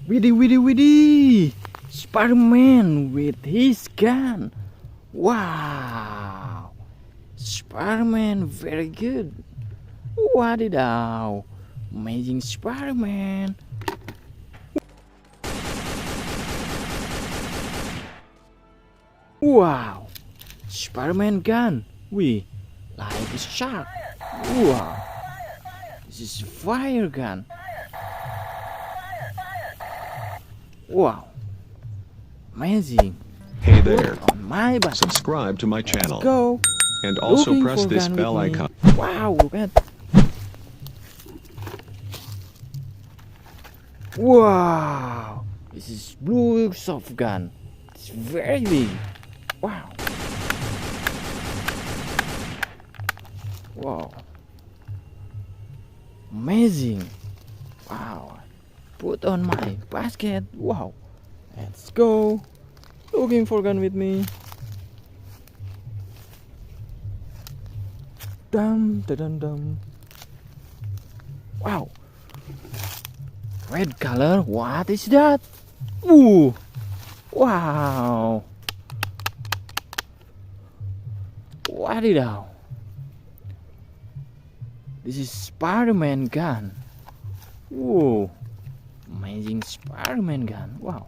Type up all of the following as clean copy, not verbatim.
Widdy! Spiderman with his gun. Wow! Spiderman, very good. Wadidaw! Amazing Spiderman. Wow! Spiderman gun. We like a shark. Wow! This is fire gun. Wow! Amazing. Hey there. On my button. Subscribe to my channel. Let's go. And also Looking press for this gun bell with me. icon. Wow, look at. Wow, this is blue softgun. It's very big. Wow. Wow. Amazing. Wow. Put on my basket. Wow. Let's go. Looking for gun with me. Dum da dum dum. Wow. Red color. What is that? Ooh. Wow. Wadidaw. This is Spiderman gun. Whoa. Amazing Spiderman gun. Wow.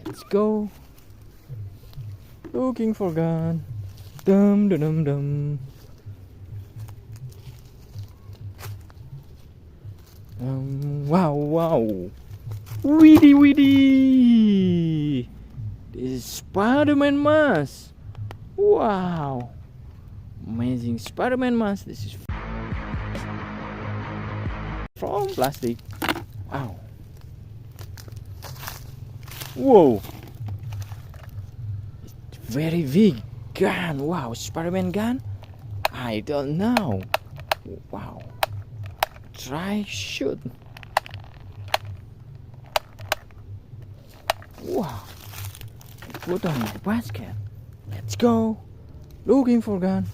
Let's go. Looking for gun. Dum dum dum dum. Wow. Widdy. This is Spiderman mask. Wow. Amazing Spiderman mask. This is from plastic. Wow. Whoa. It's very big gun. Wow, Spiderman gun? I don't know. Wow. Try shoot. Wow. Put on my basket. Let's go. Looking for gun.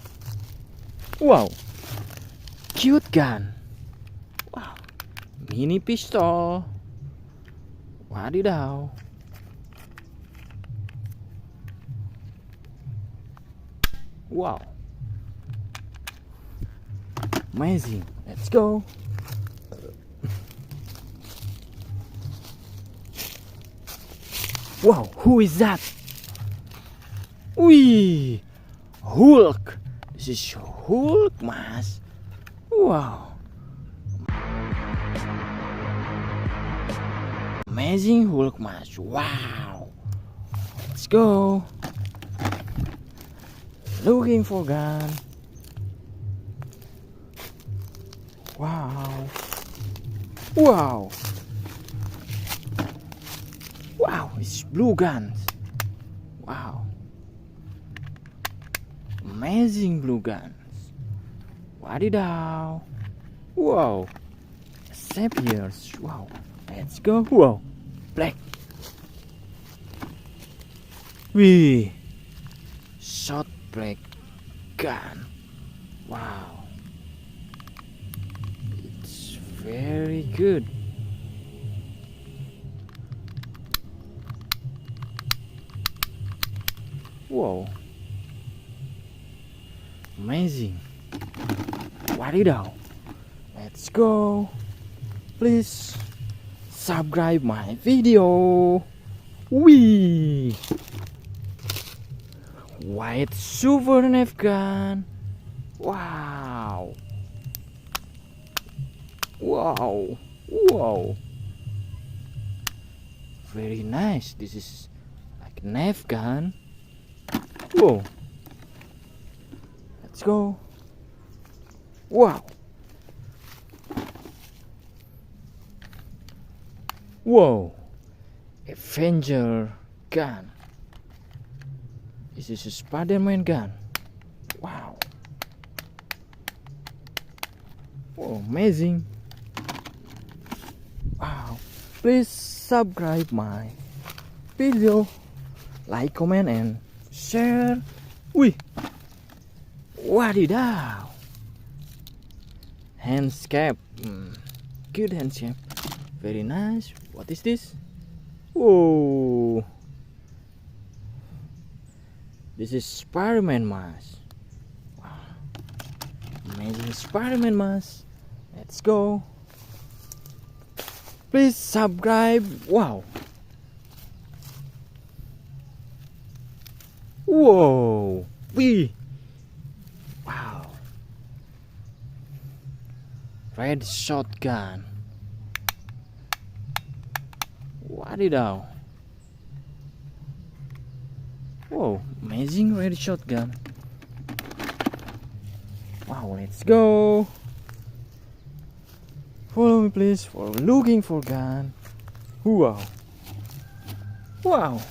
Wow. Cute gun. Wow. Mini pistol. Wadidaw. Wow. Amazing. Let's go. Wow, who is that? Wee! Hulk! This is Hulk mask. Wow. Amazing Hulk mask. Wow. Let's go. Looking for gun. Wow. Wow, it's blue guns. Wow. Amazing blue guns. Wadidaw. Wow. Sapiers. Wow. Let's go. Wow. Black. Wee. Shot black gun. Wow. It's very good. Whoa. Amazing. Wadidaw. Let's go. Please subscribe my video. Wee. White super knife gun. Wow. Very nice. This is like knife gun. Whoa. Let's go. Wow. Whoa. Avenger gun. This is a Spiderman gun. Wow. Oh, amazing. Wow. Please subscribe my video. like, comment, and share. Wih, wadidaw, handscape, good handscape, very nice. What is this? Whoa, this is Spiderman mask. Wow, amazing Spiderman mask. Let's go. Please subscribe. Wow. Whoa. Wee. Wow. Red shotgun. Wadidaw. Whoa, amazing red shotgun. Wow, let's go. Follow me please for looking for gun. Wow. Wow.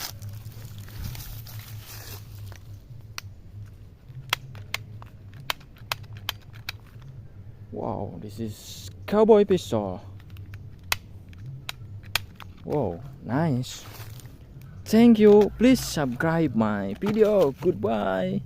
Wow, this is cowboy pistol. Wow, nice. Thank you. Please subscribe my video. Goodbye.